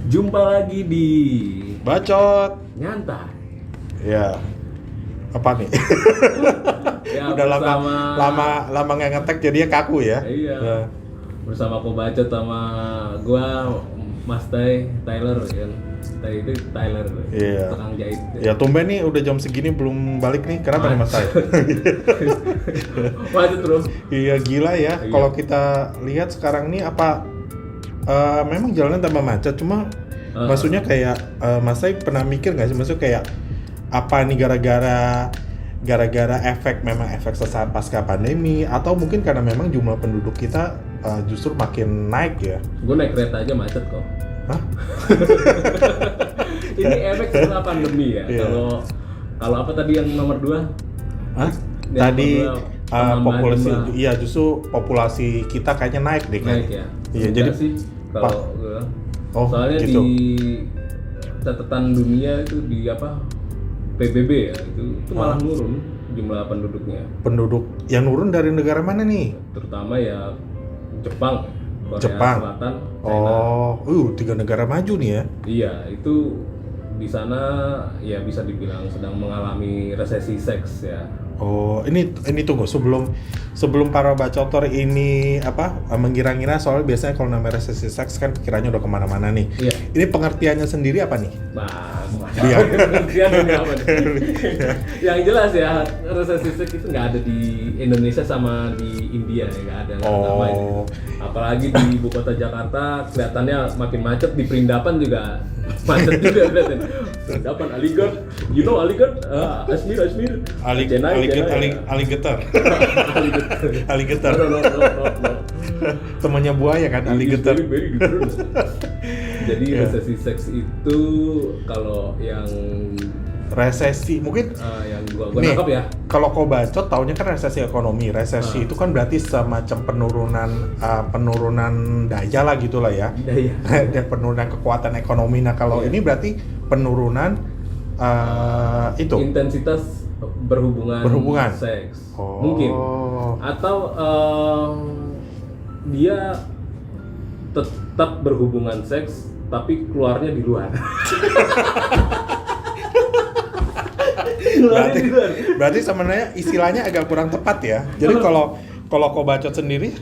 Jumpa lagi di Bacot. Nyantai. Ya. Apa nih? Ya, Udah bersama lama nggak ngetek jadinya kaku ya. Iya. Ya. Bersama aku Bacot sama gua Mas Tyler kan. Itu Tyler. Iya. Tukang jahit. Ya tumben nih udah jam segini belum balik nih. Kenapa nih Mas Tai? Macet terus. Iya gila ya. Iya. Kalau kita lihat sekarang nih apa memang jalannya tambah macet. Cuma maksudnya kayak Mas Tai pernah mikir nggak sih? Maksudnya kayak apa nih gara-gara memang efek sesaat pasca pandemi atau mungkin karena memang jumlah penduduk kita justru makin naik ya? Gue naik kereta aja macet kok. Hah? Ini efek setelah pandemi ya. Iya. Kalau apa tadi yang nomor 2? Hah? Yang Tadi nomor 2, populasi, penambahan iya justru populasi kita kayaknya naik deh naik kayaknya. ya. Iya, Enggak jadi sih kalau gue. Oh, Soalnya gitu. di catatan dunia itu di apa PBB ya itu malah nurun jumlah penduduknya, Penduduk yang nurun dari negara mana nih? terutama ya Jepang, Korea Jepang. Selatan, China. Oh, 3 negara maju nih ya. Iya, itu di sana ya bisa dibilang sedang mengalami resesi seks ya. Oh, ini tunggu sebelum para bacotor ini mengira-ngira soal biasanya kalau namanya resesi seks kan pikirannya udah kemana-mana nih. Iya. Ini pengertiannya sendiri apa nih? Nah, Iya. pengertian ini apa nih? Yang jelas ya resesi seks itu nggak ada di Indonesia sama di India ya, nggak ada sama ini. Oh, Apalagi di ibu kota Jakarta kelihatannya makin macet, di Perindapan juga macet juga kelihatan. Perindapan Aligat, you know Aligat? Asmir. alligator. Alligator. No. Temannya buaya kan, alligator. Very different. Jadi Yeah. resesi seks itu kalau yang Resesi mungkin yang gua nih, nangkap ya. kalau kau bacot taunya kan resesi ekonomi. Resesi itu kan berarti semacam penurunan daya lah gitulah ya. Daya. Dan penurunan kekuatan ekonomi. Nah, kalau Iya. ini berarti penurunan itu Intensitas berhubungan seks. Oh. Mungkin. Atau dia tetap berhubungan seks tapi keluarnya di luar. berarti sebenarnya istilahnya agak kurang tepat ya. Jadi kalau kau bacot sendiri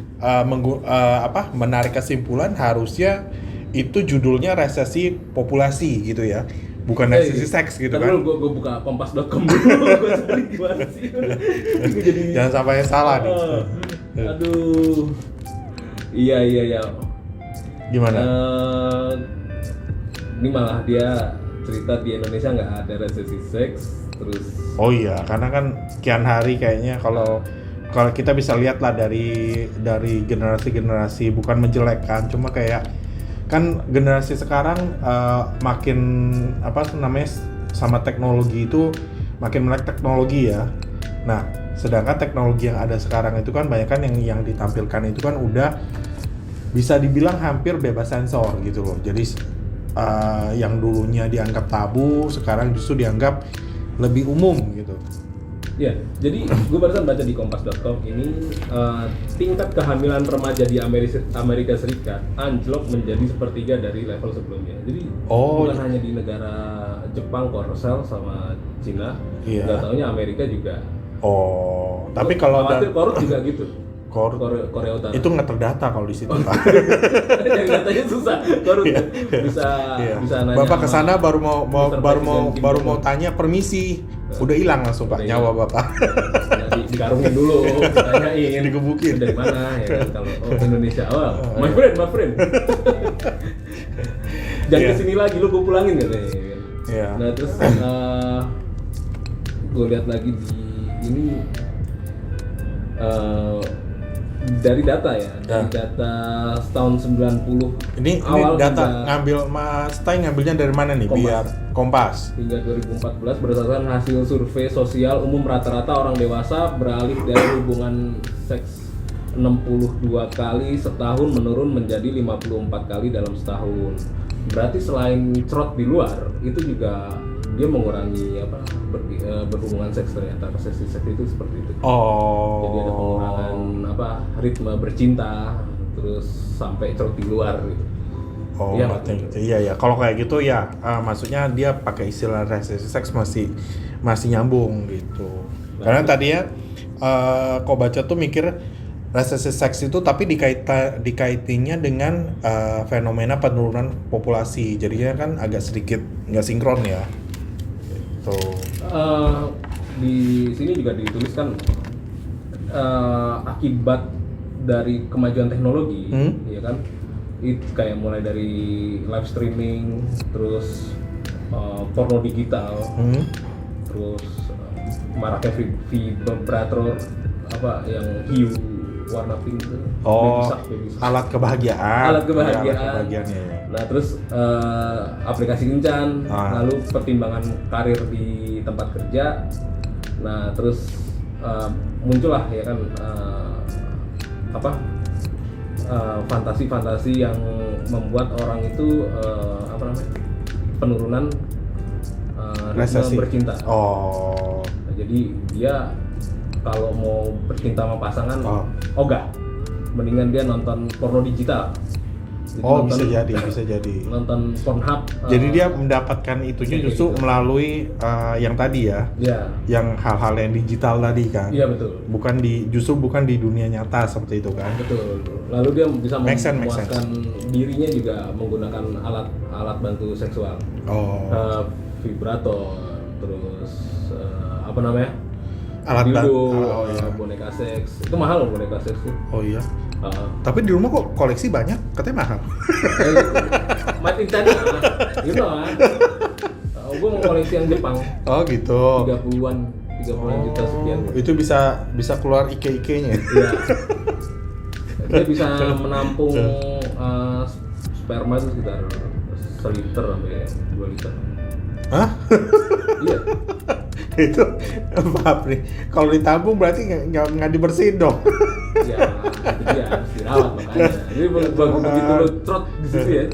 menarik kesimpulan harusnya itu judulnya resesi populasi gitu ya. Bukan resesi seks gitu kan. Gue buka kompas.com dulu. Gue cari gimana sih. Jangan sampai salah nih. Aduh. Iya. Gimana? Ini malah dia cerita di Indonesia nggak ada resesi seks. Terus Oh iya, karena kan kian hari kayaknya kalau kita bisa lihat lah dari generasi bukan menjelekkan, cuma kayak kan generasi sekarang makin sama teknologi itu makin melek teknologi ya. Nah, sedangkan teknologi yang ada sekarang itu kan banyak kan yang ditampilkan itu kan udah bisa dibilang hampir bebas sensor gitu loh. Jadi yang dulunya dianggap tabu sekarang justru dianggap lebih umum gitu. ya, jadi gue barusan baca di kompas.com ini tingkat kehamilan remaja di Amerika Serikat anjlok menjadi sepertiga dari level sebelumnya. Jadi bukan hanya di negara Jepang, Korsel sama Cina, Iya. nggak taunya Amerika juga. Oh, tapi kalau khawatir Korut juga gitu. Korut Korea Utara. itu nggak terdata kalau di situ Pak. Yang katanya susah. Korut Iya. bisa nanya. Bapak kesana sama baru mau Mr. Presiden tanya permisi, udah hilang langsung Pak Udah nyawa hilang. Bapak. Dikarungin dulu, ditanyain Digebukin. dari mana ya kan, kalau Indonesia. My friend. Jangan Iya. kesini lagi, lu gue pulangin katanya. Iya. Nah terus gue lihat lagi di ini dari data data tahun 90 Ini awal data hingga- ngambil Mas Tai ngambilnya dari mana nih? Kompas. Biar Kompas. hingga 2014 berdasarkan hasil survei sosial umum rata-rata orang dewasa beralih dari hubungan seks 62 kali setahun menurun menjadi 54 kali dalam setahun. Berarti selain cerot di luar, itu juga dia mengurangi berhubungan seks, ternyata resesi seks itu seperti itu. Oh. Jadi ada pengurangan ritme bercinta, terus sampai cerot di luar gitu. Oh, Iya, mateng gitu. Iya ya. Kalau kayak gitu ya, maksudnya dia pakai istilah resesi seks masih nyambung gitu. Karena tadinya Kobaca tuh mikir resesi seks itu tapi dikaitinnya dengan fenomena penurunan populasi. Jadinya kan agak sedikit nggak sinkron ya. Gitu. Di sini juga dituliskan akibat dari kemajuan teknologi, ya kan? Itu kayak mulai dari live streaming, terus porno digital, terus maraknya vibrator apa yang hiu warna pink itu. Oh, baby shark. alat kebahagiaan. Alat kebahagiaan. Ya, alat kebahagiaan ya. Nah terus aplikasi kencan, lalu pertimbangan karir di tempat kerja. Nah terus muncullah ya kan fantasi-fantasi yang membuat orang itu penurunan resesi bercinta. Oh. Nah, jadi dia kalau mau bercinta sama pasangan, ogah, mendingan dia nonton porno digital. Jadi bisa jadi. Nonton Pornhub. Jadi dia mendapatkan itunya justru gitu. melalui yang tadi ya. Iya. Yang hal-hal yang digital tadi kan. Iya betul. Bukan di dunia nyata seperti itu kan. Betul. Lalu dia bisa Make sense. memuaskan dirinya juga menggunakan alat bantu seksual. Oh. Vibrator, terus apa namanya? Alat bantu. Dildo, boneka seks. Itu mahal loh boneka seks tuh. Oh iya. Tapi di rumah kok koleksi banyak, katanya mahal. Made in China, gitu kan. Gue mau koleksi yang Jepang. Oh gitu. 30-an juta sekian. Itu bisa keluar ike-ikenya. Iya. Dia bisa menampung sperma itu sekitar 1 liter sampai 2 liter. Hah? Iya. Itu maaf nih, kalau ditabung berarti nggak dibersihin dong. Ya, itu dia harus dirawat makanya. Jadi begitu lo trot di situ ya,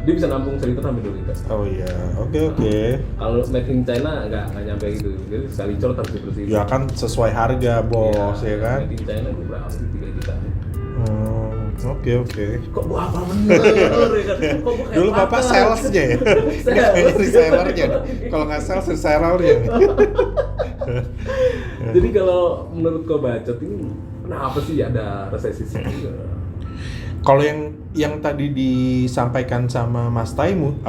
dia bisa nampung 1 liter sampai 2 liter. Oh iya, oke. Kalau made in China nggak nyampe gitu, jadi sekali trot harus dibersihin. Ya kan sesuai harga bos ya kan. Made in China itu berapa sih, 3 juta. Oke. Kok gua apa bener? Kok gua kayak Dulu bapak salesnya ya? Kayaknya resellernya. Kalau nggak sales, resellernya. Jadi kalau menurut Kobacot ini kenapa sih ada resesi sih? Kalau yang tadi disampaikan sama Mas Taimu,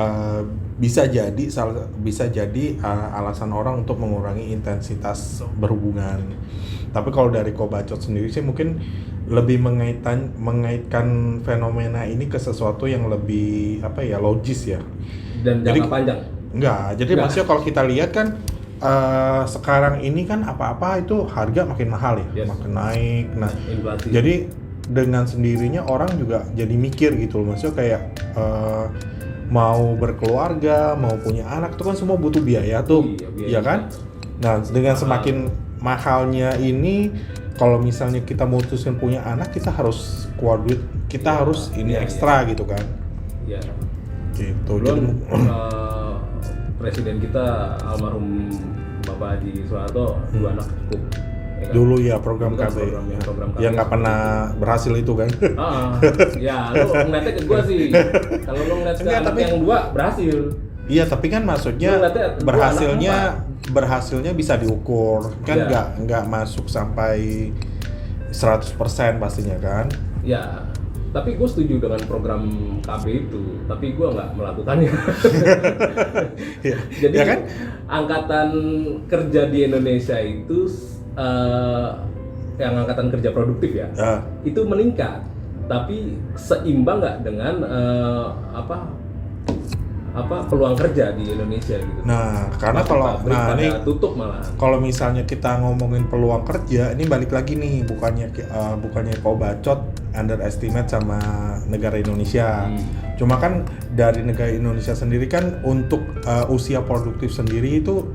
bisa jadi alasan orang untuk mengurangi intensitas berhubungan. Tapi kalau dari Kobacot sendiri sih mungkin lebih mengaitkan fenomena ini ke sesuatu yang lebih logis ya. Dan jangka panjang. Enggak. Jadi maksudnya kalau kita lihat kan sekarang ini kan apa-apa itu harga makin mahal ya, makin naik. Nah, inflasi. Jadi dengan sendirinya orang juga jadi mikir gitu loh, maksudnya kayak mau berkeluarga, mau punya anak itu kan semua butuh biaya tuh, iya kan? Nah, dengan semakin mahalnya ini, kalau misalnya kita mutusin punya anak, kita harus keluar duit, kita harus ekstra gitu kan? Iya. Gitu. Belum presiden kita almarhum Bapak Haji Soeharto 2 anak cukup. Ya kan? Dulu ya program KB yang nggak pernah berhasil itu kan? Ya lu ngeliatnya ke gua sih. Kalau lu ngeliat ke anak yang 2 berhasil. Iya, tapi kan maksudnya berhasilnya bisa diukur kan, nggak masuk sampai 100% pastinya kan? Ya. Tapi gue setuju dengan program KB itu, tapi gue nggak melakukannya. Jadi ya kan? Angkatan kerja di Indonesia itu yang angkatan kerja produktif ya, itu meningkat, tapi seimbang nggak dengan peluang kerja di Indonesia gitu. Nah, karena ini tutup malah. Kalau misalnya kita ngomongin peluang kerja, ini balik lagi nih, bukannya Kobacot underestimate sama negara Indonesia. Cuma kan dari negara Indonesia sendiri kan untuk usia produktif sendiri itu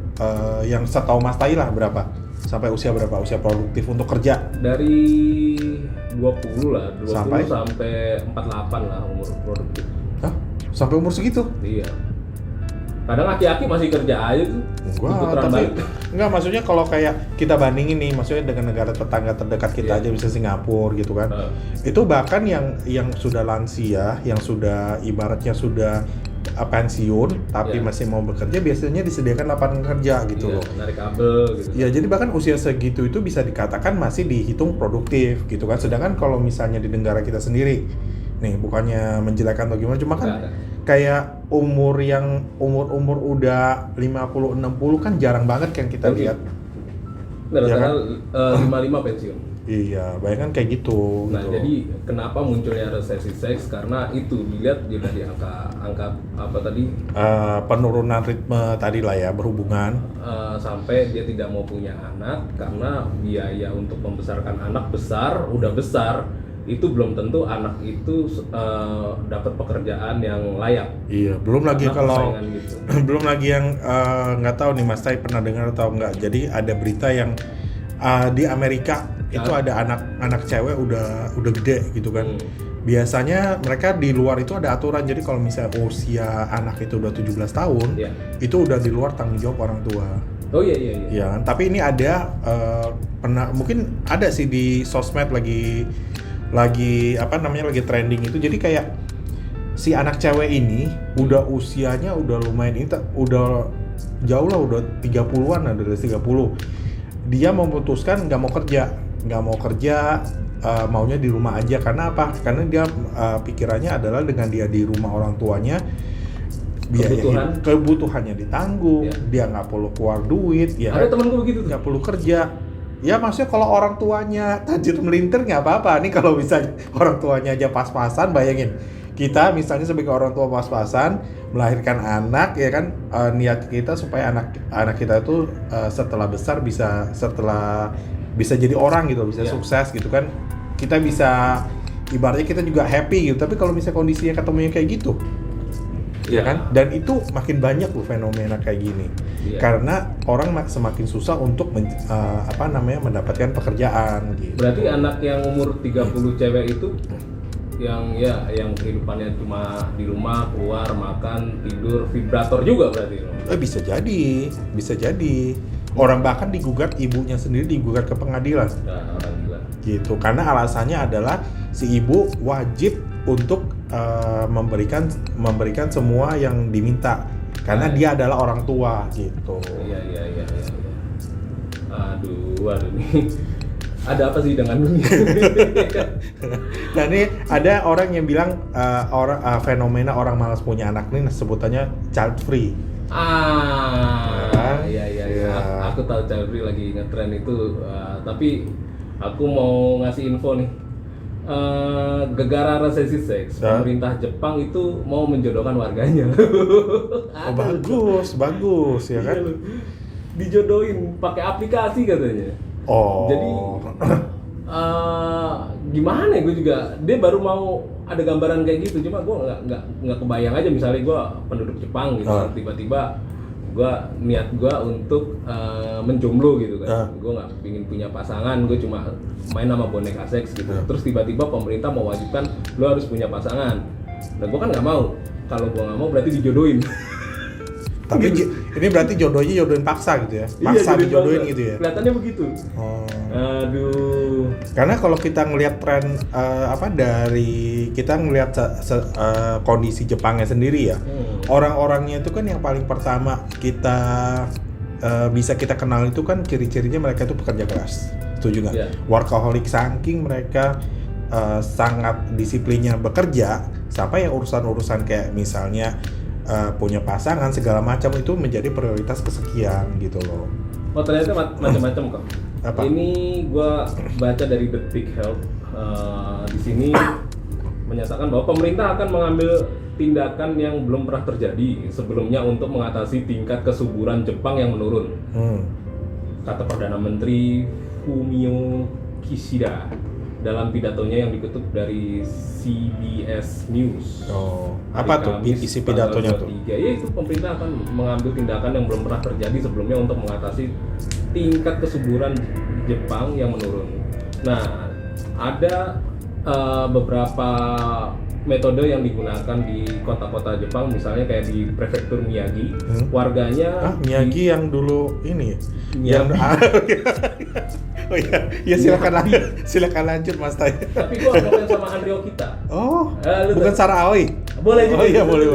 yang setahu Mas Tai lah berapa? Sampai usia berapa? Usia produktif untuk kerja? Dari 20 lah, 20 sampai 48 lah umur produktif. Hah? Sampai umur segitu? Iya. Kadang aki-aki masih kerja aja tuh. Enggak, maksudnya kalau kayak kita bandingin nih, maksudnya dengan negara tetangga terdekat kita aja, bisa Singapura gitu kan. Itu bahkan yang sudah lansia, yang sudah ibaratnya sudah pensiun tapi masih mau bekerja, biasanya disediakan lapangan kerja gitu loh. Narik kabel gitu. Ya, jadi bahkan usia segitu itu bisa dikatakan masih dihitung produktif gitu kan. Sedangkan kalau misalnya di negara kita sendiri, nih bukannya menjelekkan atau gimana, cuma kan kayak umur udah 50-60 kan jarang banget kan kita lihat. Rata-rata 55 pensiun. Iya, bayangkan kayak gitu. Nah, jadi kenapa munculnya resesi seks? Karena itu dilihat juga di angka apa tadi? Penurunan ritme tadi lah ya, berhubungan. Sampai dia tidak mau punya anak karena biaya untuk membesarkan anak udah besar. Itu belum tentu anak itu dapat pekerjaan yang layak. Iya, belum lagi kalau gitu. Belum lagi yang nggak tahu nih Mas Tai pernah dengar atau enggak. Jadi ada berita yang di Amerika itu ada anak cewek udah gede gitu kan. Biasanya mereka di luar itu ada aturan, jadi kalau misalnya usia anak itu udah 17 tahun, itu udah di luar tanggung jawab orang tua. Oh iya. Ya, tapi ini ada pernah mungkin ada sih di sosmed lagi lagi trending itu. Jadi kayak si anak cewek ini udah usianya udah lumayan, ini udah jauh lah, udah 30-an, ada dari 30. Dia memutuskan nggak mau kerja, maunya di rumah aja. Karena apa? Karena dia pikirannya adalah dengan dia di rumah orang tuanya, biaya kebutuhannya ditanggung, dia nggak perlu keluar duit. Ya, ada temen gue begitu tuh, nggak perlu kerja. Ya maksudnya kalau orang tuanya tajir melintir nggak apa-apa. Nih kalau bisa orang tuanya aja pas-pasan, bayangin kita misalnya sebagai orang tua pas-pasan melahirkan anak, ya kan, niat kita supaya anak kita itu setelah besar bisa jadi orang gitu, bisa sukses gitu kan. Kita bisa ibaratnya kita juga happy gitu. Tapi kalau misalnya kondisinya ketemunya kayak gitu, ya kan, dan itu makin banyak loh fenomena kayak gini. Karena orang semakin susah untuk mendapatkan pekerjaan gitu. Berarti anak yang umur 30 cewek itu yang kehidupannya cuma di rumah, keluar, makan, tidur, vibrator juga berarti. Bisa jadi. Orang bahkan ibunya sendiri digugat ke pengadilan. Gitu. Karena alasannya adalah si ibu wajib untuk memberikan semua yang diminta. Karena dia adalah orang tua gitu. Iya. Aduh nih. Ada apa sih dengan ini? Nah, ini ada orang yang bilang fenomena orang malas punya anak ini sebutannya child free. Iya. Aku tahu child free lagi ngetren itu, tapi aku mau ngasih info nih. Gegara resesi seks, pemerintah Jepang itu mau menjodohkan warganya. bagus ya kan? Dijodohin pakai aplikasi katanya. Jadi gimana ya, gue juga, dia baru mau ada gambaran kayak gitu, cuma gue nggak kebayang aja. Misalnya gue penduduk Jepang gitu, tiba-tiba niat gue untuk menjomblo gitu kan. Gue nggak ingin punya pasangan, gue cuma main sama boneka seks gitu. Terus tiba-tiba pemerintah mewajibkan lo harus punya pasangan. Nah gue kan nggak mau. Kalau gue nggak mau berarti dijodohin. Tapi ini berarti jodohin paksa gitu ya? Paksa dijodohin gitu ya? Kelihatannya begitu. Aduh. Karena kalau kita ngelihat tren kita ngelihat kondisi Jepangnya sendiri ya, orang-orangnya itu kan yang paling pertama bisa kita kenal itu kan ciri-cirinya mereka itu pekerja keras. Setuju nggak? Workaholic, saking mereka sangat disiplinnya bekerja, sampai yang urusan-urusan kayak misalnya punya pasangan segala macam itu menjadi prioritas kesekian gitu loh. Oh ternyata macam-macam kok. Apa? Ini gue baca dari Detik Health. Di sini menyatakan bahwa pemerintah akan mengambil tindakan yang belum pernah terjadi sebelumnya untuk mengatasi tingkat kesuburan Jepang yang menurun. Kata Perdana Menteri Fumio Kishida dalam pidatonya yang dikutip dari CBS News. Apa tuh isi pidatonya tuh? Ya itu pemerintah akan mengambil tindakan yang belum pernah terjadi sebelumnya untuk mengatasi tingkat kesuburan Jepang yang menurun. Nah, ada beberapa metode yang digunakan di kota-kota Jepang, misalnya kayak di prefektur Miyagi, warganya Miyagi yang dulu ini ya? Miyagi. Oh iya, ya silakan lanjut Mas Tai. Tapi gua ngomongin sama Andrio kita. Oh, lu bukan Sarah Aoi. Boleh juga. Oh iya, boleh.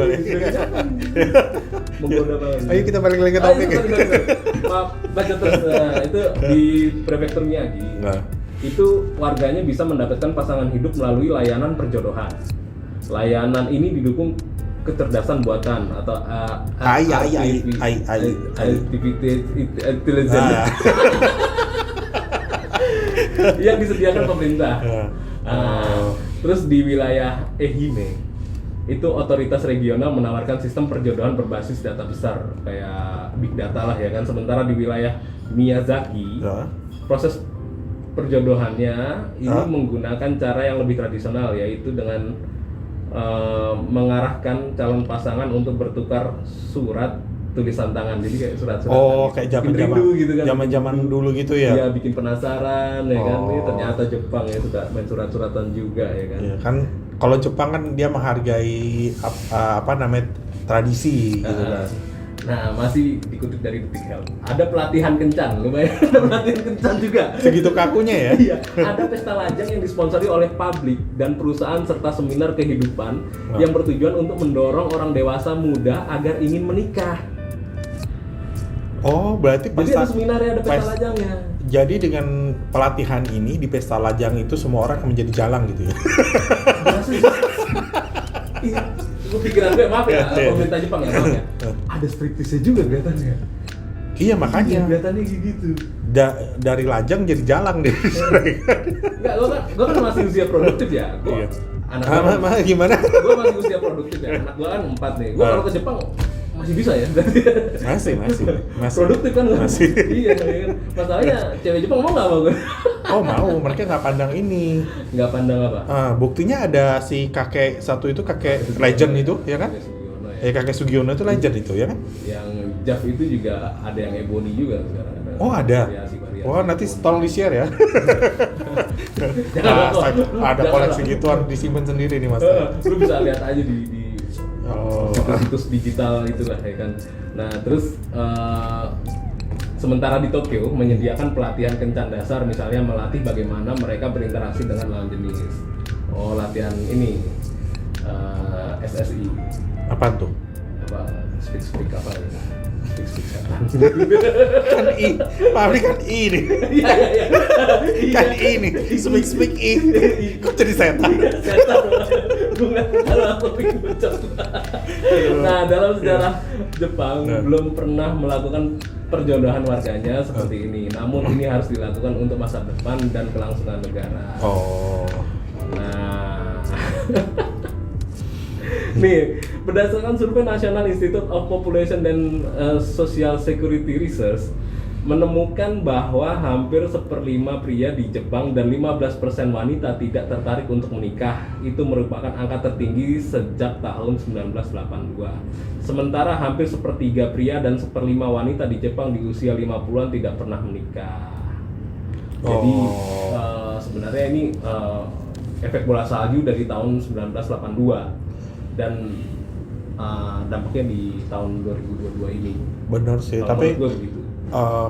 Menggoda banget. Ayo kita balik lagi ke topik. Maaf, baca terus. Itu di prefektur Miyagi. Nah. Itu warganya bisa mendapatkan pasangan hidup melalui layanan perjodohan. Layanan ini didukung kecerdasan buatan atau artificial intelligence yang disediakan pemerintah. Terus di wilayah Ehime itu otoritas regional menawarkan sistem perjodohan berbasis data besar kayak big data lah ya kan. Sementara di wilayah Miyazaki proses perjodohannya ini menggunakan cara yang lebih tradisional, yaitu dengan mengarahkan calon pasangan untuk bertukar surat tulisan tangan. Jadi kayak surat-surat kayak zaman-zaman gitu kan. Zaman-zaman dulu gitu ya. Iya, bikin penasaran ya kan. Ini ternyata Jepang ya sudah main surat-suratan juga ya kan. Iya kan, kalau Jepang kan dia menghargai apa namanya tradisi gitu kan. Nah, masih dikutip dari Detik Health. Ada pelatihan kencan, lumayan ada pelatihan kencan juga. Segitu kakunya ya? Iya, ada pesta lajang yang disponsori oleh publik dan perusahaan serta seminar kehidupan yang bertujuan untuk mendorong orang dewasa muda agar ingin menikah. Oh, berarti Jadi ada seminarnya, ada pesta lajangnya. Jadi dengan pelatihan ini di pesta lajang itu semua orang akan menjadi jalang gitu ya? Gue pikiran gue, maaf ya, pemerintah Jepang ya, maaf ya. Ada striptease juga kelihatannya. Iya makanya. Iya, kelihatannya gitu. Dari lajang jadi jalang deh. Enggak, gue kan masih usia produktif ya. Gue anak gimana? Gue masih usia produktif ya. Anak gue kan 4 nih. Gue kalau ke Jepang masih bisa ya. Masih. Produktif kan? Masih. Iya kan. Masalahnya cewek Jepang mau nggak sama gue? Oh mau, mereka nggak pandang ini. Nggak pandang apa? Buktinya ada si kakek satu itu, kakek legend itu, ya kan? Kakek Sugiono itu legend itu, ya kan? Yang Jav itu juga ada yang ebony juga sekarang. Oh ada. Variasi. Wah nanti tolong di share ya. Ada koleksi gituan disimpan sendiri nih Mas. Lu bisa lihat aja di situs digital itulah ya kan. Nah terus sementara di Tokyo menyediakan pelatihan kencan dasar, misalnya melatih bagaimana mereka berinteraksi dengan lawan jenis. Oh latihan ini SSI. Apa tuh? Apa speak apa ya? Speak setan. Kan I, pabrik kan I nih. Iya. Kan I nih. Speak I. Kok jadi setan? Setan. Kalau aku bikin bocor. Nah, dalam sejarah Jepang belum pernah melakukan perjodohan warganya seperti ini. Namun ini harus dilakukan untuk masa depan dan kelangsungan negara. Oh. Nah. Nih, berdasarkan survei National Institute of Population and Social Security Research menemukan bahwa hampir 1/5 pria di Jepang dan 15% wanita tidak tertarik untuk menikah. Itu merupakan angka tertinggi sejak tahun 1982. Sementara hampir 1/3 pria dan 1/5 wanita di Jepang di usia 50-an tidak pernah menikah. Jadi sebenarnya ini efek bola salju dari tahun 1982 dan dampaknya di tahun 2022 ini. Benar sih, tapi begitu.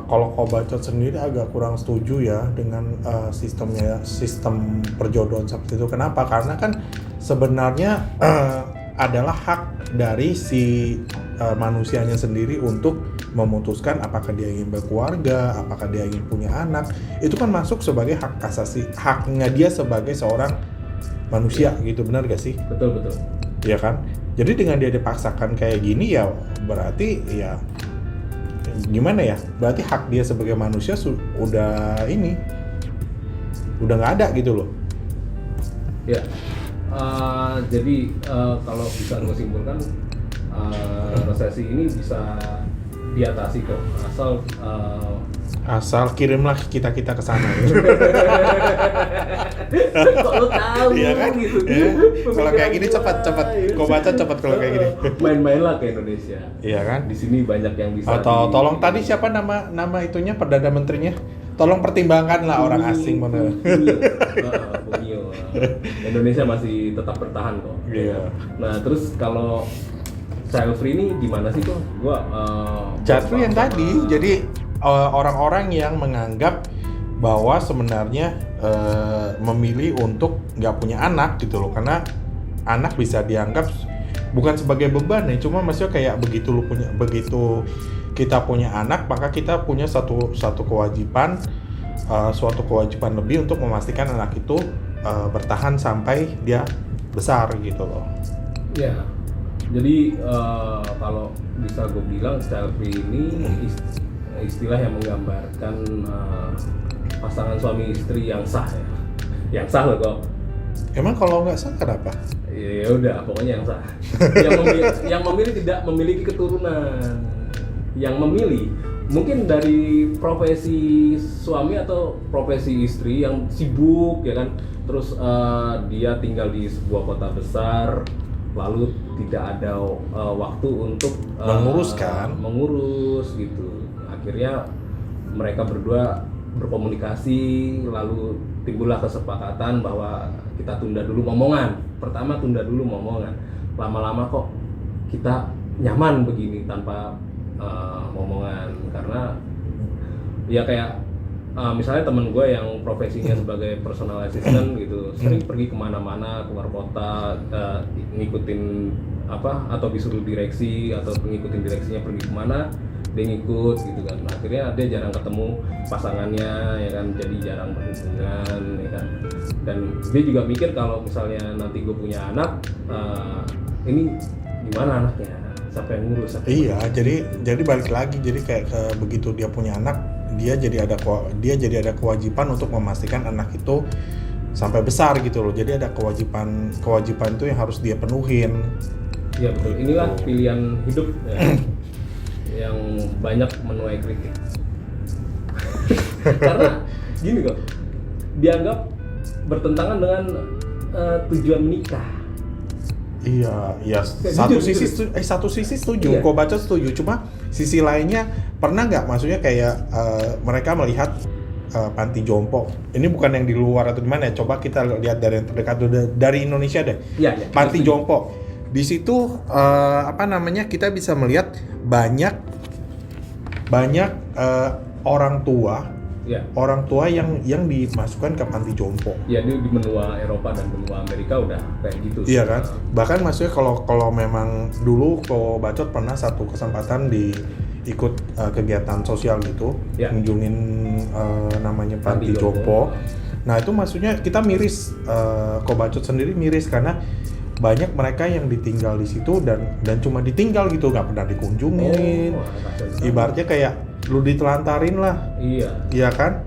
Kalau kau baca sendiri agak kurang setuju ya dengan sistem perjodohan seperti itu. Kenapa? Karena kan sebenarnya adalah hak dari si manusianya sendiri untuk memutuskan apakah dia ingin berkeluarga, apakah dia ingin punya anak. Itu kan masuk sebagai hak asasi, haknya dia sebagai seorang manusia gitu, benar gak sih? Betul. Ya kan? Jadi dengan dia dipaksakan kayak gini ya berarti ya gimana ya? Berarti hak dia sebagai manusia udah nggak ada gitu loh. Ya. Jadi kalau bisa gue simpulkan resesi ini bisa diatasi kok asal kirimlah kita ke sana. Kok lo tahu iya kan? gitu. Ya. Kalau kayak gini cepat. Kau baca cepat kalau kayak gini. Main-mainlah ke Indonesia. Iya kan? Di sini banyak yang bisa. Atau tolong tadi siapa nama itunya Perdana Menterinya? Tolong pertimbangkanlah orang asing mana. Bumio. Indonesia masih tetap bertahan kok. Iya. Nah terus kalau child free ini gimana sih kok? Gua Child free yang tadi, jadi orang-orang yang menganggap bahwa sebenarnya memilih untuk nggak punya anak gitu loh, karena anak bisa dianggap bukan sebagai beban ya, cuma maksudnya kayak begitu kita punya anak maka kita punya suatu kewajiban lebih untuk memastikan anak itu bertahan sampai dia besar gitu loh. Ya, jadi kalau bisa gue bilang child free ini istilah yang menggambarkan pasangan suami istri yang sah ya, yang sah loh kok. Emang kalau nggak sah kenapa? Ya udah, pokoknya yang sah. yang memilih tidak memiliki keturunan. Yang memilih mungkin dari profesi suami atau profesi istri yang sibuk ya kan, terus dia tinggal di sebuah kota besar, lalu tidak ada waktu untuk mengurus gitu. Akhirnya mereka berdua berkomunikasi, lalu timbullah kesepakatan bahwa kita tunda dulu momongan. Pertama tunda dulu momongan. Lama-lama kok kita nyaman begini tanpa momongan, karena ya kayak misalnya temen gue yang profesinya sebagai personal assistant gitu, sering pergi kemana-mana, keluar kota, ngikutin atau disuruh direksi atau ngikutin direksinya pergi kemana, dia ngikut gitu kan. Akhirnya dia jarang ketemu pasangannya ya kan, jadi jarang berhubungan ya kan. Dan dia juga mikir kalau misalnya nanti gue punya anak, ini gimana anaknya, siapa yang ngurus? Iya, jadi balik lagi, jadi kayak begitu dia punya anak, dia jadi ada kewajiban untuk memastikan anak itu sampai besar gitu loh. Jadi ada kewajiban itu yang harus dia penuhin. Iya betul. Inilah pilihan hidup ya, yang banyak menuai kritik. Karena gini kok, dianggap bertentangan dengan tujuan menikah. Iya. Satu sisi setuju. Iya. Kok baca setuju. Cuma sisi lainnya pernah nggak? Maksudnya kayak mereka melihat panti jompo. Ini bukan yang di luar atau di mana ya? Coba kita lihat dari yang terdekat dari Indonesia deh. Iya. Panti jompo. Di situ kita bisa melihat banyak orang tua yang dimasukkan ke panti jompo. Ya, di benua Eropa dan benua Amerika udah kayak gitu. Iya kan? Bahkan maksudnya kalau memang dulu Ko Bacot pernah satu kesempatan ikut kegiatan sosial gitu, kunjungin namanya panti jompo. Nah itu maksudnya kita miris, Ko Bacot sendiri miris karena banyak mereka yang ditinggal di situ dan cuma ditinggal gitu, nggak pernah dikunjungin. Ibaratnya kayak lu ditelantarin lah. Iya kan?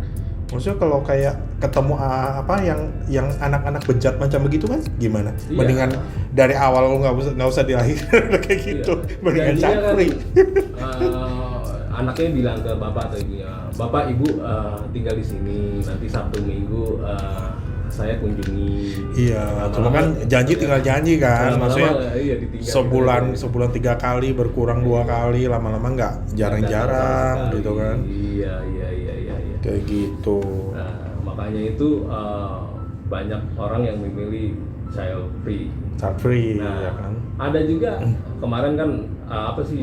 Maksudnya kalau kayak ketemu yang anak-anak bejat macam begitu kan gimana? Iya. Mendingan dari awal lu nggak usah dilahirkan kayak gitu. Mendingan cakri. Anaknya bilang ke bapak atau ibunya, "Bapak, Ibu tinggal di sini, nanti Sabtu Minggu saya kunjungi." Iya, cuma kan tinggal janji kan, maksudnya sebulan 3 kali, berkurang 2 kali, lama-lama nggak, jarang-jarang gitu kan. Iya. Kayak gitu. Nah, makanya itu banyak orang yang memilih child free. Nah, ya kan. ada juga kemarin kan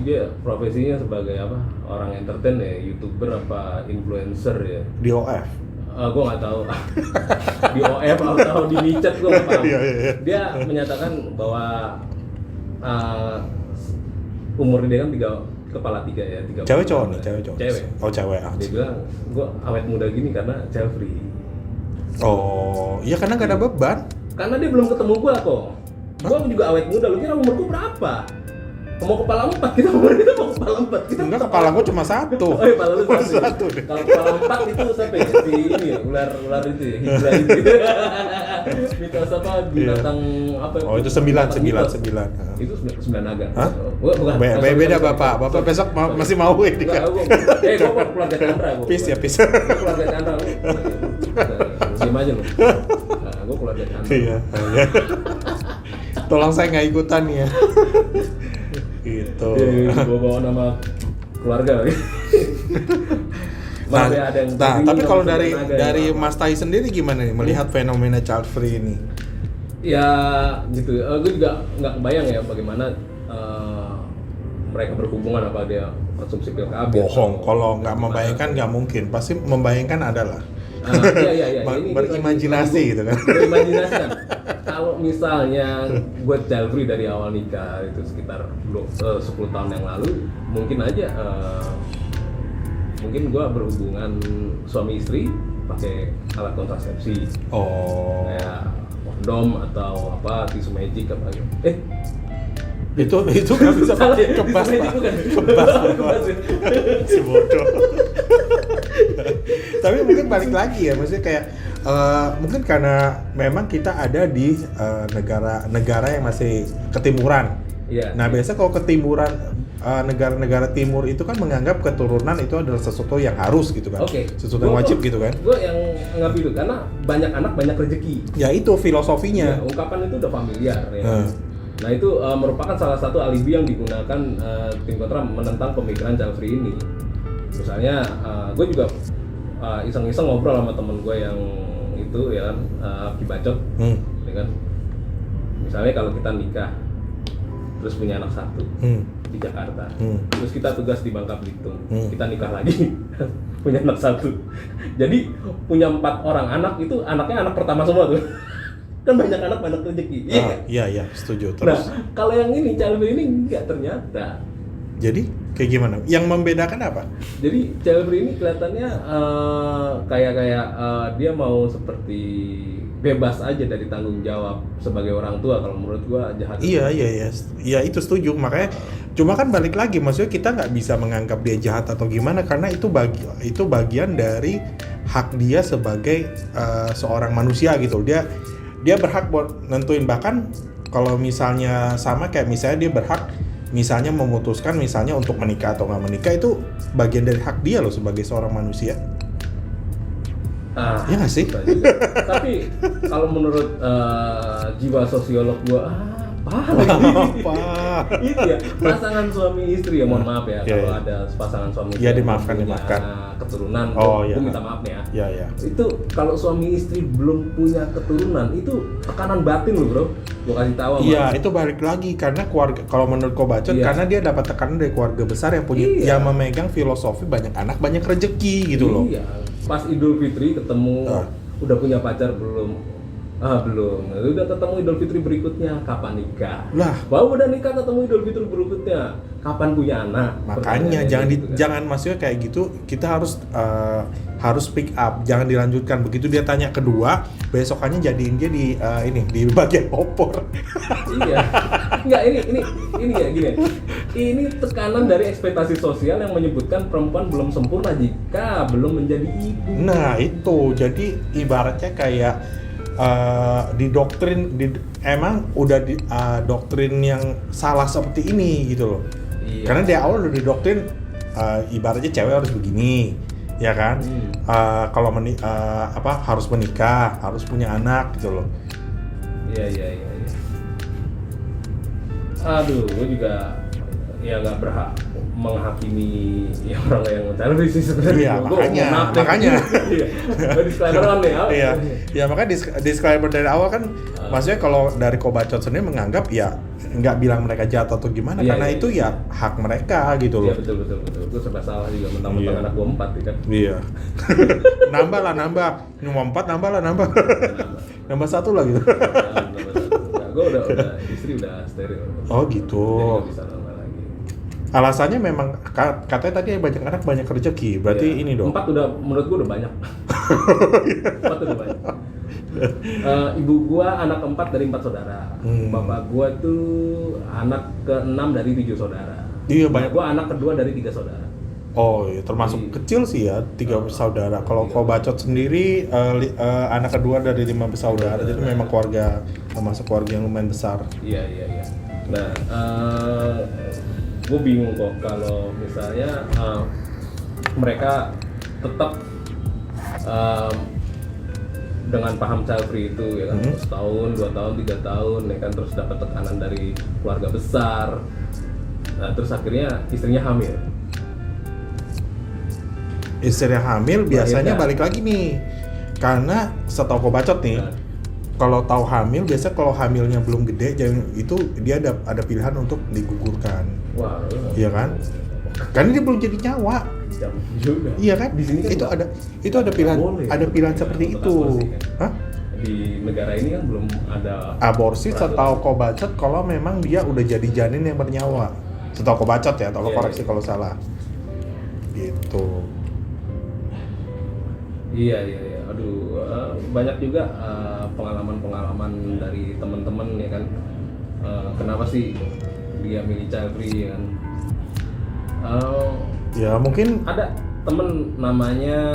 dia profesinya sebagai orang entertain ya, YouTuber apa influencer ya. Di OF. Gue nggak tahu di OF atau di micet, gue nggak paham. Dia menyatakan bahwa umur dia kan kepala 3 ya, 3. Cewek cowok nih, cewek. Oh cewek. Dia bilang gue awet muda gini karena child free. Oh iya, karena nggak ada beban. Karena dia belum ketemu gue kok. Gue juga awet muda. Lu kira umur gue berapa? Mau kepala 4, kita mau kepala 4. Enggak, kepala gue cuma 1. Oh iya, kepala lu satu. Kalau kepala 4 itu sampai si ini ya, ular itu ya, hidra itu. Mitos binatang apa? Oh itu 9. Itu 9 naga. Hah? Bukan. Beda Bapak besok masih mau ini kan? Gue keluarga Chandra. Pis. Gue keluarga Chandra. Siapa aja lu? Gue keluarga Chandra. Iya. Tolong saya nggak ikutan ya. Gitu. Gue bawa nama keluarga lagi. Maaf ya, ada yang Tapi kalau bisa dari tenaga ya, maaf. Mas Tai sendiri gimana nih melihat fenomena child free ini? Ya gitu, gue juga nggak kebayang ya bagaimana mereka berhubungan, apa dia konsumsi pil KB. Bohong, atau kalau nggak gimana. membayangkan nggak mungkin, pasti membayangkan adalah Iya. berimajinasi gitu kan. Berimajinasi kan. Kalau misalnya gue child free dari awal nikah itu sekitar 10 tahun yang lalu, mungkin aja mungkin gue berhubungan suami istri pakai alat kontrasepsi, Oh, kayak kondom atau apa, tisu magic apa gitu. itu nggak bisa Salah ya, kebas tisu Pak. magic bukan. Kebas ya. si bodoh. Tapi mungkin balik lagi ya, maksudnya kayak mungkin karena memang kita ada di negara yang masih ketimuran. Iya. Nah biasa kalau ketimuran negara-negara timur itu kan menganggap keturunan itu adalah sesuatu yang harus gitu kan, Oke. sesuatu yang wajib gitu kan. Gue yang nggak itu karena banyak anak banyak rezeki. Ya itu filosofinya. Ya, ungkapan itu udah familiar ya. Nah itu merupakan salah satu alibi yang digunakan tim kontra menentang pemikiran child free ini. Misalnya gue juga iseng-iseng ngobrol sama temen gue yang itu ya kan, kibacot, ya kan. Misalnya kalau kita nikah terus punya anak satu di Jakarta, terus kita tugas di Bangka Belitung, kita nikah lagi punya anak satu, jadi punya 4 orang anak, itu anaknya anak pertama semua tuh. Kan banyak anak banyak rezeki. Iya, setuju. Nah, Terus kalau yang ini child free ini enggak ternyata. jadi kayak gimana? Yang membedakan apa? Jadi child free ini kelihatannya kayak dia mau seperti bebas aja dari tanggung jawab sebagai orang tua. Kalau menurut gua jahat. Iya, itu setuju. Makanya cuma kan balik lagi, maksudnya kita nggak bisa menganggap dia jahat atau gimana karena itu bagian dari hak dia sebagai seorang manusia gitu. Dia berhak buat nentuin, bahkan kalau misalnya sama kayak misalnya dia berhak misalnya memutuskan misalnya untuk menikah atau nggak menikah, itu bagian dari hak dia loh sebagai seorang manusia. Ya nggak sih? Tapi kalau menurut jiwa sosiolog gua apa? Itu ya, pasangan suami istri ya, mohon maaf ya kalau ada pasangan suami istri ya dimaafkan keturunan, iya. gua minta maaf nih ya. Ya. Itu kalau suami istri belum punya keturunan itu tekanan batin loh bro, gua kasih tahu. Iya, itu balik lagi karena keluarga, kalau menurut Kobacot, karena dia dapat tekanan dari keluarga besar yang punya yang memegang filosofi banyak anak banyak rezeki gitu loh. Iya, pas Idul Fitri ketemu udah punya pacar belum? Belum. Udah ketemu Idul Fitri berikutnya, kapan nikah? Lah, baru udah nikah ketemu Idul Fitri berikutnya, kapan punya anak? Makanya jangan maksudnya kayak gitu, kita harus pick up, jangan dilanjutkan. Begitu dia tanya kedua, besokannya jadiin dia di bagian opor. Iya. Enggak, ini ya gini. Ini tekanan dari ekspektasi sosial yang menyebutkan perempuan belum sempurna jika belum menjadi ibu. Nah, itu. Jadi ibaratnya kayak emang udah doktrin yang salah seperti ini gitu loh. Iya. Karena dari awal udah didoktrin ibaratnya cewek harus begini, ya kan? Kalau harus menikah, harus punya anak gitu loh. Iya. Aduh, gue juga ya nggak berhak menghakimi orang yang child free sih sebenarnya. Iya, makanya. Disclaimer kan ya. Iya, makanya disclaimer dari awal kan, maksudnya kalau dari Kobacot sendiri menganggap ya nggak bilang mereka jahat atau gimana, karena itu ya hak mereka gitu loh. Iya betul. Gue serba salah juga mentang-mentang anak gue 4 ya kan. Iya. nambah. Nomor 4 nambah. Nambah 1 lah gitu. Gue udah istri udah steril. Oh gitu. Jadi nggak bisa nambah lagi. Alasannya memang katanya tadi banyak anak banyak rezeki. Berarti ini dong. 4 udah, menurut gue udah banyak. 4 udah banyak. Ibu gua anak keempat dari 4 saudara. Bapak gua tuh anak ke-6 dari 7 saudara. Iya, banyak. Gua anak kedua dari 3 saudara. Oh, iya, termasuk kecil sih ya, 3 bersaudara. Kalau Kobacot sendiri anak kedua dari 5 bersaudara. Jadi memang termasuk keluarga yang lumayan besar. Iya. Nah, gue bingung kok kalau misalnya mereka tetap dengan paham child free itu ya kan, setahun, 2 tahun, 3 tahun ya kan, terus dapat tekanan dari keluarga besar. Nah, terus akhirnya istrinya hamil. istri yang hamil biasanya balik lagi nih, karena setahu bacot nih, kalau tahu hamil biasanya kalau hamilnya belum gede itu dia ada pilihan untuk digugurkan. Wah, iya kan? Karena dia belum jadi nyawa. Juga. Iya kan? Di sini kan itu ada pilihan boleh, ada pilihan seperti itu. Kan? Hah? Di negara ini kan belum ada aborsi setahu kau bacot kalau memang dia udah jadi janin yang bernyawa. Setahu kau bacot ya, tolong koreksi kalau salah. Gitu. Iya. Aduh, banyak juga pengalaman-pengalaman dari teman-teman ya kan. Kenapa sih dia milih child free ya kan? Ya mungkin ada temen namanya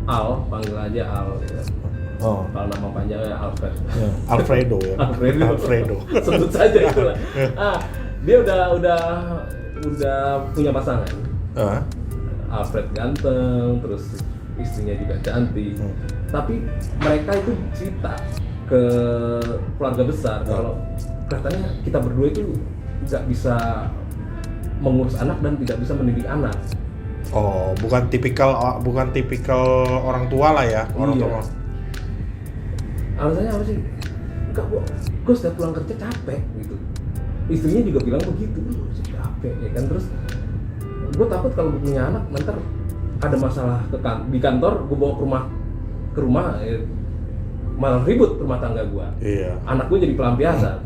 Al, panggil aja Al ya. Oh. Kalau nama panjangnya Alfred. Ya, Alfredo ya. Alfredo. Sebut saja itulah. Dia udah punya pasangan. Alfred ganteng, terus istrinya juga cantik. Tapi mereka itu cerita ke keluarga besar kalau katanya kita berdua itu nggak bisa mengurus anak dan tidak bisa mendidik anak. Oh, bukan tipikal orang tua lah ya, orang tua. Alasannya apa sih? Enggak, gue setiap pulang kerja capek gitu. Istrinya juga bilang begitu, capek ya kan. Terus gue takut kalau gue punya anak nanti ada masalah di kantor, gue bawa ke rumah ya, malah ribut rumah tangga gue. Iya. Anak gue jadi pelampiasan.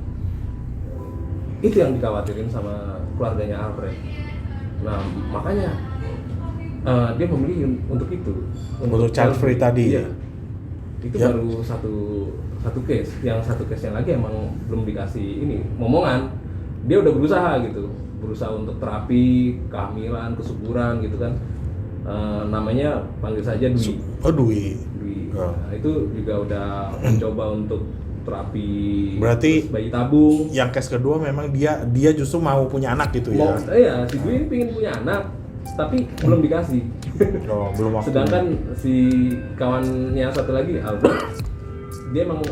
Itu yang dikhawatirin sama keluarganya Alfred. Nah makanya dia memilih untuk itu. Untuk child free tadi. Iya. Itu baru satu case. Yang satu case yang lagi emang belum dikasih ini momongan. Dia udah berusaha untuk terapi kehamilan, kesuburan gitu kan. Namanya panggil saja Dwi. Dwi. Nah, itu juga udah mencoba untuk terapi. Berarti bayi tabung. Yang case kedua memang dia justru mau punya anak gitu ya. Iya, si Dwi ini pengen punya anak, tapi belum dikasih. Belum waktu. Sedangkan si kawannya satu lagi Albert, dia emang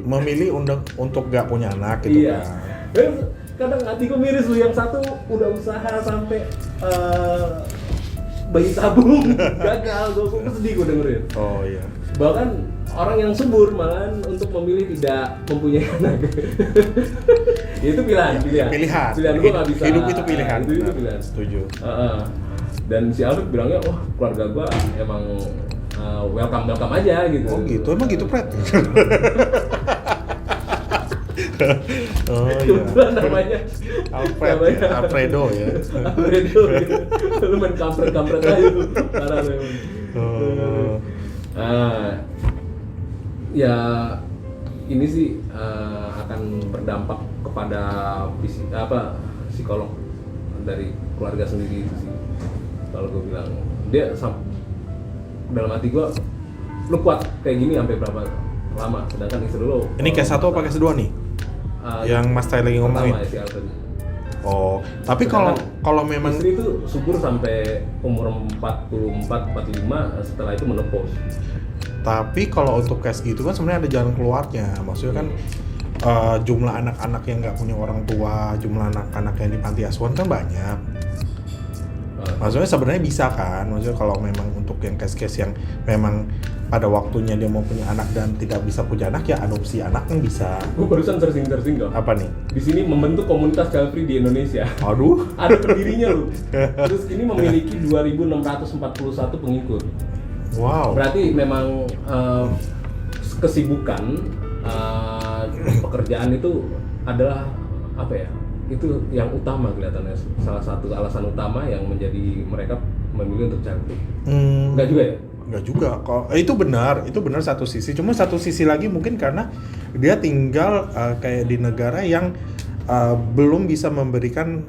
memilih untuk gak punya anak gitu iya. Kan. Kadang hatiku miris lu, yang satu udah usaha sampai bayi tabung gagal, gue sedih gue dengerin. Oh iya. Bahkan orang yang subur malahan untuk memilih tidak mempunyai anak. Itu pilihan. Pilihan gue nggak bisa. Hidup itu pilihan. Itu pilihan. Setuju. Dan si Alfred bilangnya, keluarga gue emang welcome aja gitu. Oh gitu, emang gitu Fred. Oh iya. Namanya Alfredo ya. Alfredo. Lu main kampret aja tuh. Parah lu. Ya ini sih akan berdampak kepada psikolog dari keluarga sendiri itu sih. Kalau gue bilang dia dalam hati gue, lu kuat kayak gini sampai berapa lama, sedangkan istri lu ini case 1 apa case 2 nih? Yang Mas Tai lagi ngomongin. Si Alfred. Oh, tapi kalau memang istri itu subur sampai umur 44-45, setelah itu menopause. Tapi kalau untuk case gitu kan sebenarnya ada jalan keluarnya. Maksudnya kan jumlah anak-anak yang nggak punya orang tua, jumlah anak-anak yang di panti asuhan kan banyak. Maksudnya sebenarnya bisa kan, maksudnya kalau memang untuk yang case-case yang memang pada waktunya dia mau punya anak dan tidak bisa punya anak, ya adopsi anak kan bisa. Gue barusan searching dong. Apa nih? Di sini membentuk komunitas child free di Indonesia. Aduh. Ada pendirinya loh. Terus ini memiliki 2.641 pengikut. Wow. Berarti memang kesibukan pekerjaan itu adalah apa ya? Itu yang utama kelihatannya, salah satu alasan utama yang menjadi mereka memilih untuk child free. Enggak juga ya? Enggak juga kok. Itu benar satu sisi. Cuma satu sisi lagi mungkin karena dia tinggal kayak di negara yang belum bisa memberikan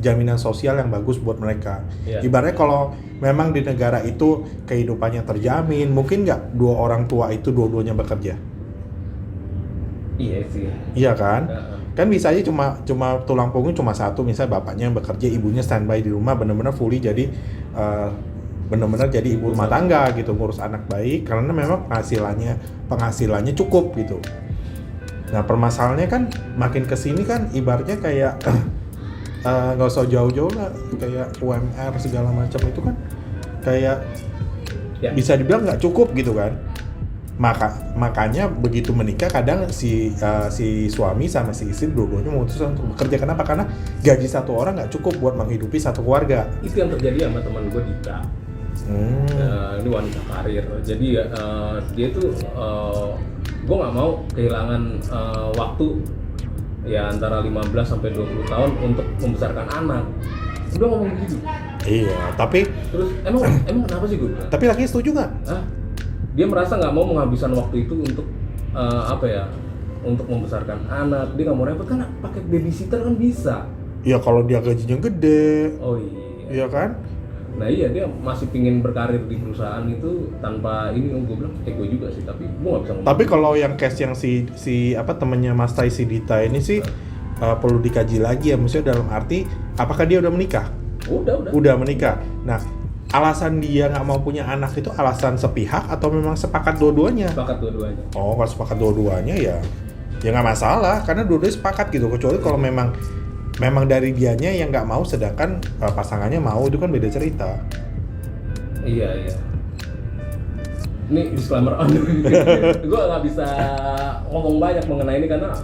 jaminan sosial yang bagus buat mereka. Yeah. Ibaratnya kalau memang di negara itu kehidupannya terjamin, mungkin nggak dua orang tua itu dua-duanya bekerja. Iya sih. Iya kan? Kan bisa aja cuma tulang punggung cuma satu, misalnya bapaknya yang bekerja, ibunya standby di rumah, benar-benar fully jadi benar-benar jadi ibu rumah tangga gitu, ngurus anak baik karena memang penghasilannya cukup gitu. Nah permasalahannya kan makin kesini kan ibaratnya kayak nggak usah jauh-jauh lah, kayak UMR segala macam itu kan kayak bisa dibilang nggak cukup gitu kan. Makanya begitu menikah kadang si suami sama si istri dua-duanya memutuskan untuk bekerja. Kenapa? Karena gaji satu orang nggak cukup buat menghidupi satu keluarga. Itu yang terjadi sama teman gue Dika. Ini wanita karir. Jadi dia tuh gue nggak mau kehilangan waktu ya antara 15 sampai 20 tahun untuk membesarkan anak. Udah ngomong gitu. Iya, tapi terus emang kenapa sih gue bilang? Tapi laki setuju nggak? Dia merasa nggak mau menghabiskan waktu itu untuk untuk membesarkan anak. Dia nggak mau repot kan, pakai babysitter kan bisa. Ya kalau dia gajinya gede. Oh iya. Iya kan? Nah iya, dia masih pingin berkarir di perusahaan itu tanpa ini. Gue bilang gue juga sih, tapi gue nggak bisa ngomong. Tapi kalau yang case yang si temannya Mas Tai si Dita ini sih perlu dikaji lagi ya, maksudnya dalam arti apakah dia udah menikah? Udah menikah. Nah, alasan dia nggak mau punya anak itu alasan sepihak atau memang sepakat dua-duanya? Sepakat dua-duanya. Oh, kalau sepakat dua-duanya ya nggak masalah, karena dua-duanya sepakat gitu. Kecuali kalau memang dari dianya yang nggak mau, sedangkan pasangannya mau, itu kan beda cerita. Iya. Ini disclaimer on. Gue nggak bisa ngomong banyak mengenai ini karena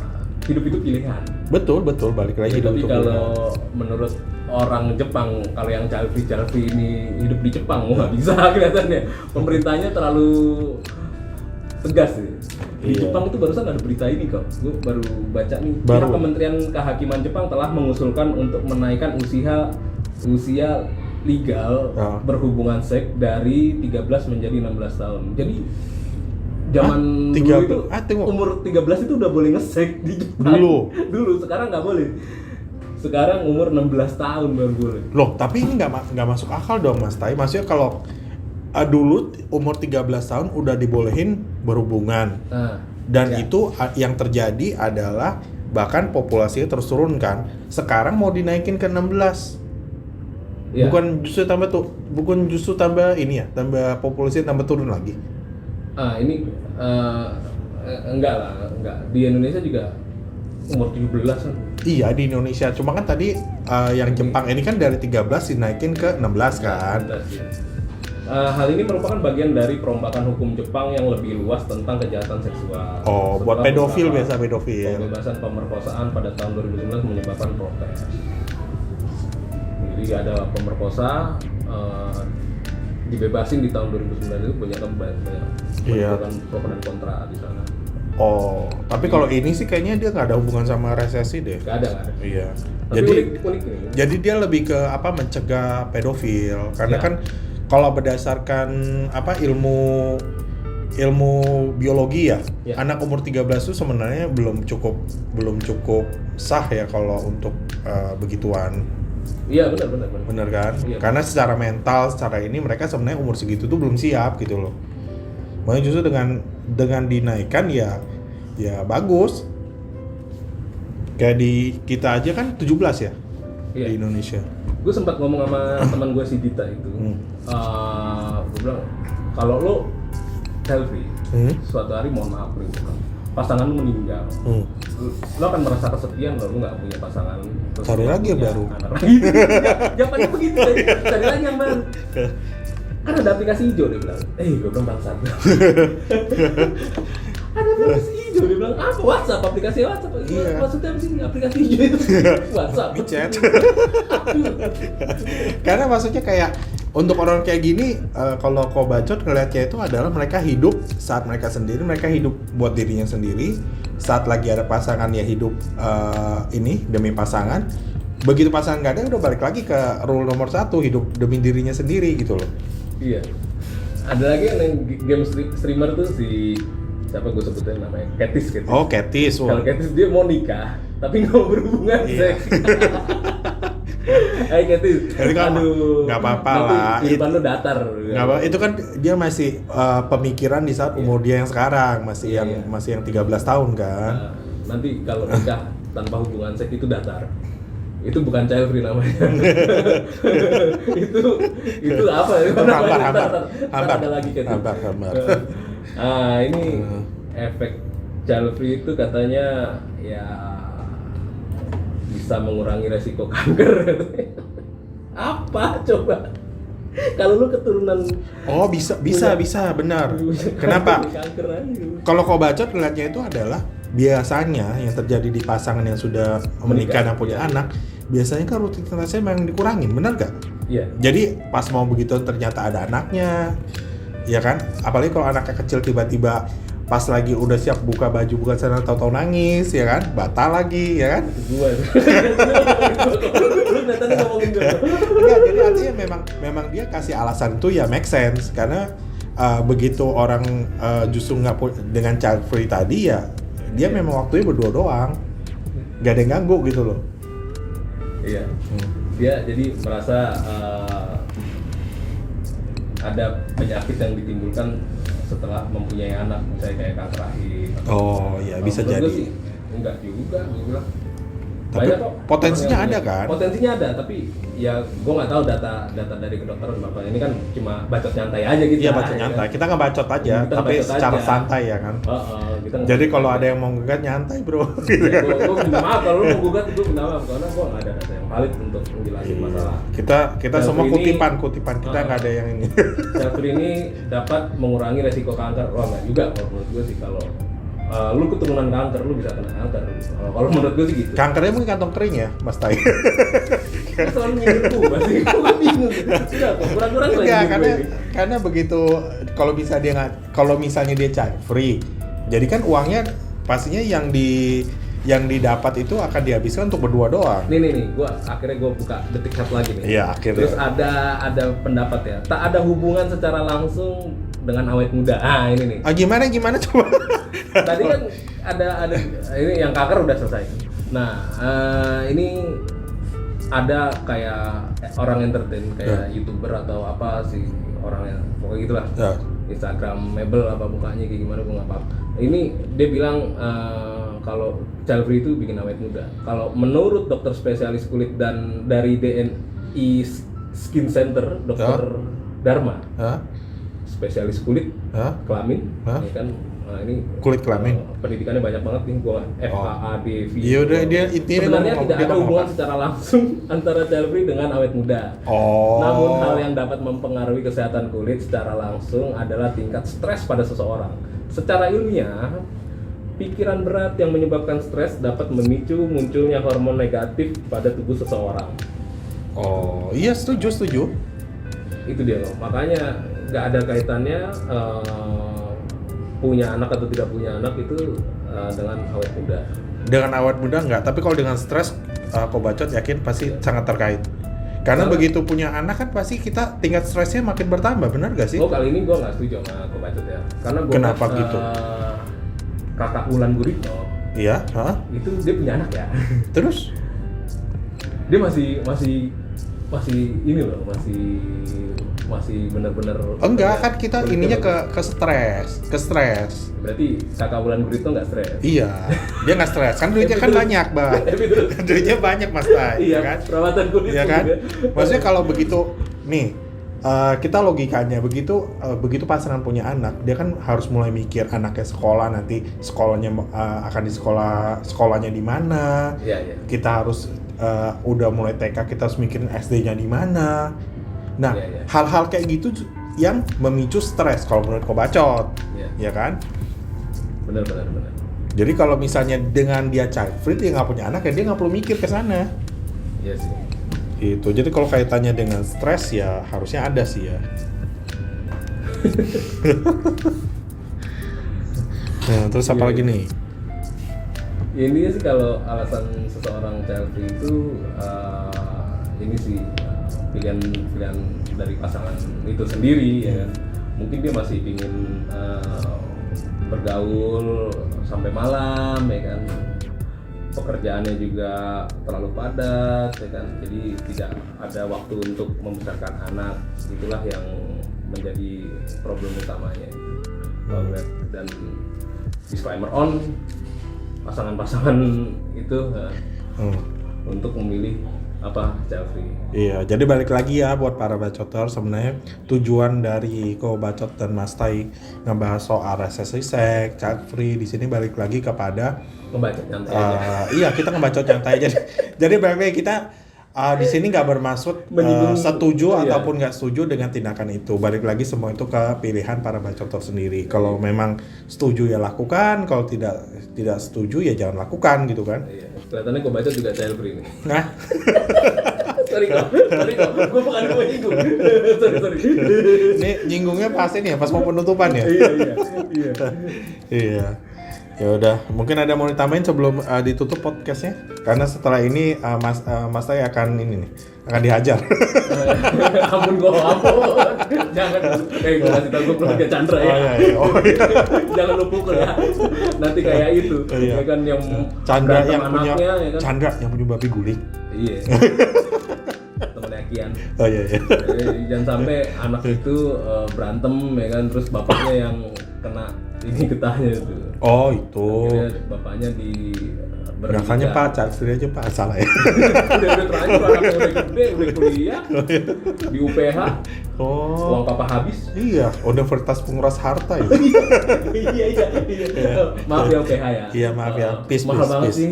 hidup itu pilihan. Betul, balik lagi. Tapi kalau menurut orang Jepang, kalau yang Calvi ini hidup di Jepang, nggak bisa kelihatannya. Pemerintahnya terlalu tegas sih. Di Jepang itu barusan ada berita ini kok, gue baru baca nih. Pihak Kementerian Kehakiman Jepang telah mengusulkan untuk menaikkan usia legal berhubungan seks dari 13 menjadi 16 tahun. Jadi zaman dulu itu umur 13 itu udah boleh nge-seks di Jepang. Dulu, sekarang nggak boleh. Sekarang umur 16 tahun baru boleh. Loh, tapi ini nggak masuk akal dong Mas Tai. Maksudnya kalau dulu umur 13 tahun udah dibolehin berhubungan. Itu yang terjadi adalah bahkan populasinya terus turun kan. Sekarang mau dinaikin ke 16. Ya. Bukan justru tambah ini ya, tambah populasi tambah turun lagi. Ini enggak. Di Indonesia juga umur 17 kan. Iya, di Indonesia. Cuma kan tadi yang Jepang ini kan dari 13 dinaikin ke 16 kan. 16, ya. Hal ini merupakan bagian dari perombakan hukum Jepang yang lebih luas tentang kejahatan seksual. Oh, buat pedofil biasa pedofil. Pembebasan pemerkosaan pada tahun 2019 menyebabkan protes. Jadi ada pemerkosa dibebasin di tahun 2009 itu banyak pro dan kontra di sana. Oh, tapi kalau ini sih kayaknya dia nggak ada hubungan sama resesi deh. Nggak ada. Iya. Tapi unik nih. Jadi dia lebih ke mencegah pedofil, karena kan kalau berdasarkan ilmu biologi ya, anak umur 13 itu sebenarnya belum cukup sah ya kalau untuk begituan. Iya, benar. Benar kan? Iya. Karena secara mental, secara ini mereka sebenarnya umur segitu tuh belum siap gitu loh. Makanya justru dengan dinaikkan ya bagus. Kayak di kita aja kan 17 ya di Indonesia. Gue sempat ngomong sama teman gue si Dita itu. Gue bilang kalau lo selfie suatu hari, mohon maaf nih, pasangan lu meninggal, lo akan merasa kesepian lo nggak punya pasangan. Cari lagi yang baru. Jawabannya begitu deh. Cari lagi yang baru. Kan ada aplikasi hijau, dia bilang. Gue bilang bangsat. Ada aplikasi hijau, dia bilang apa? WhatsApp, aplikasi WhatsApp. Maksudnya apa sih aplikasi hijau itu? WhatsApp. WeChat. Karena maksudnya kayak untuk orang kayak gini, kalau kau bacot ngeliatnya itu adalah mereka hidup saat mereka sendiri, mereka hidup buat dirinya sendiri. Saat lagi ada pasangan ya hidup ini demi pasangan. Begitu pasangan nggak ada, udah balik lagi ke rule nomor 1, hidup demi dirinya sendiri gitu loh. Iya. Ada lagi yang game streamer tuh si siapa gue sebutin namanya, Katis. Oh, Katis. Kalau Katis dia mau nikah tapi nggak mau berhubungan seks. Katis. Aduh, nggak apa-apa lah. Kehidupan lu datar. Nggak apa, itu kan dia masih pemikiran di saat umur dia yang sekarang masih yang 13 tahun kan. Nanti kalau nikah tanpa hubungan seks itu datar. Itu bukan child free namanya. itu apa ya? Hambar. Ada lagi kayak Hambar. Ini efek child free itu katanya ya bisa mengurangi resiko kanker. Apa coba? Kalau lu keturunan Oh bisa benar. Kenapa? kanker aja. Kalau kau bacot ngeliatnya itu adalah biasanya yang terjadi di pasangan yang sudah menikah dan punya anak, biasanya kan rutinitasnya memang dikurangin, benar gak? Iya. Jadi pas mau begitu ternyata ada anaknya, ya kan? Apalagi kalau anaknya kecil tiba-tiba pas lagi udah siap buka baju bukan sana tahu-tahu nangis, ya kan? Batal lagi, ya kan? Gua. Lu ternyata ngomongin gue. Enggak, jadi artinya memang dia kasih alasan itu ya make sense karena begitu orang justru nggak dengan child free tadi ya dia memang waktunya berdua doang, nggak ada yang ganggu gitu loh. Iya. Dia jadi merasa ada penyakit yang ditimbulkan setelah mempunyai anak, misalnya kayak kanker rahim. Oh iya bisa Menurut jadi. gue sih enggak juga, gue bilang. Tapi Banyak kok potensinya orang yang ada punya. kan? Potensinya ada, tapi ya gue nggak tahu data dari kedokteran berapa. Ini kan cuma bacot nyantai aja gitu. Iya bacot nyantai. Kita nggak bacot aja, Kita tapi bacot secara aja. santai ya kan. Kita Jadi kalau ada yang mau gugat nyantai bro. Gitu ya, kan. gue minta maaf kalau lu mau gugat, gue minta maaf karena gue nggak ada data yang valid untuk menjelaskan masalah. Kita semua Self ini- kutipan kita nggak ada yang ini. Self-free ini dapat mengurangi resiko kanker. Wah nggak juga kalau menurut gue sih, kalau lu keturunan kanker, lu bisa kena kanker. Kalau menurut gue sih gitu. Kankernya mungkin kantong kering ya, Mas Tai. Lu selalu nyindir gue sih, gue bingung. Sudah, kok kurang-kurang lagi. Enggak, karena begitu kalau misalnya dia child free, jadi kan uangnya pastinya yang didapat itu akan dihabiskan untuk berdua doang. Nih, akhirnya gue buka detik hat lagi nih. Iya, akhirnya. Terus ada pendapat ya, tak ada hubungan secara langsung dengan awet muda. Ah ini nih. Gimana coba? Tadi kan ada ini yang kanker udah selesai. Nah ini ada kayak orang entertain kayak YouTuber atau apa sih orang yang pokoknya gitulah. Instagramable apa mukanya kayak gimana gue nggak paham. Ini dia bilang kalau child free itu bikin awet muda. Kalau menurut dokter spesialis kulit dan dari DNI Skin Center, Dokter Dharma, spesialis kulit, kelamin, ya kan. Nah, ini Kulit kelamin. Pendidikannya banyak banget nih, gua FKADV. Iya udah dia intinya sebenarnya ngomong- tidak dia ada ngomong hubungan apa? secara langsung antara child free dengan awet muda. Namun hal yang dapat mempengaruhi kesehatan kulit secara langsung adalah tingkat stres pada seseorang. Secara ilmiah, pikiran berat yang menyebabkan stres dapat memicu munculnya hormon negatif pada tubuh seseorang. Oh iya setuju. Itu dia loh. Makanya nggak ada kaitannya punya anak atau tidak punya anak itu dengan awet muda. Dengan awet muda enggak, tapi kalau dengan stres aku bacot yakin pasti sangat terkait. Karena begitu punya anak kan pasti kita tingkat stresnya makin bertambah, benar gak sih? Oh kali ini gue nggak setuju sama aku bacot ya. Karena gue Kenapa gitu? Kakak Wulan Guritno Iya, itu dia punya anak ya. Terus? Dia masih ini loh, masih benar-benar Enggak, kan kita ininya ke stres. Berarti kakak Wulan Guritno nggak stres. Iya, dia nggak stres. Kan duitnya kan banyak, Bang. Duitnya banyak, Mas Tai, Iya kan? perawatan kulit. Iya kan? juga. Maksudnya kalau begitu nih, kita logikanya begitu pasangan punya anak, dia kan harus mulai mikir anaknya sekolah nanti sekolahnya akan di sekolahnya di mana. Iya. Kita harus udah mulai TK kita harus mikirin SD-nya di mana. Nah, Iya. hal-hal kayak gitu yang memicu stres kalau menurut kau bacot. Iya. Ya kan? Benar. Jadi kalau misalnya dengan dia child free dia nggak punya anak ya dia nggak perlu mikir ke sana. Iya sih. Itu. Jadi kalau kaitannya dengan stres ya harusnya ada sih ya. Nah, terus apa Iya. lagi nih? Ini sih kalau alasan seseorang child free itu ini sih pilihan dari pasangan itu sendiri ya kan. Mungkin dia masih ingin bergaul sampai malam ya kan. Pekerjaannya juga terlalu padat ya kan. Jadi tidak ada waktu untuk membesarkan anak. Itulah yang menjadi problem utamanya. Dan disclaimer on pasangan-pasangan itu untuk memilih Apa Jeffrey? Iya, jadi balik lagi ya buat para bacoter, sebenarnya tujuan dari Ko Bacot dan Mas Tai ngebahas soal resesi seks, child free di sini balik lagi kepada Ngebacot nyantai aja. iya, kita ngebacot nyantai aja. Jadi balik lagi kita di sini nggak bermaksud setuju iya. ataupun nggak setuju dengan tindakan itu. Balik lagi semua itu ke pilihan para bacoter sendiri. Kalau memang setuju ya lakukan, kalau tidak setuju ya jangan lakukan gitu kan. Iya. Kelihatannya gue baca juga child free nih. Nah, sorry kok, gue bukan gue nyinggung. sorry. ini nyinggungnya pas ini ya, pas mau penutupan ya. Iya. Iya. Ya udah, mungkin ada mau ditambahin sebelum ditutup podcastnya? Karena setelah ini Mas Tai akan ini nih, akan dihajar. ampun. Jangan. Gue kasih tau gue keluarga Chandra ya. Oh iya. Jangan lu pukul ya. Nanti kayak itu. Iya. Ya kan yang Chandra berantem yang punya anaknya, ya kan? Chandra yang punya babi guling. Iya. Temennya Kian. Oh iya. Jadi, jangan sampai anak itu berantem ya kan, terus bapaknya yang kena ini getahnya itu. Oh itu. Akhirnya bapaknya di Makanya Pak, cari aja Pak, salah ya. udah terakhir anaknya udah gede, udah kuliah di UPH, uang Oh. papa habis. Iya, universitas penguras harta ya. iya. Maaf ya UPH ya. Iya maaf ya, Mahal banget sih.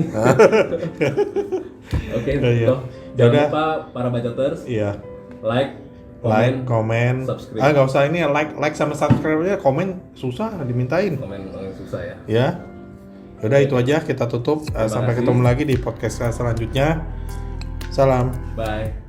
Oke, Iya. toh. Jangan Yaudah. lupa para bacoters, Iya. like, Komen. subscribe. Nggak usah ini ya, like sama subscribe-nya, komen susah dimintain. komen susah ya. Ya. Yaudah itu aja kita tutup. Sampai kasih. ketemu lagi di podcast selanjutnya. Salam. Bye.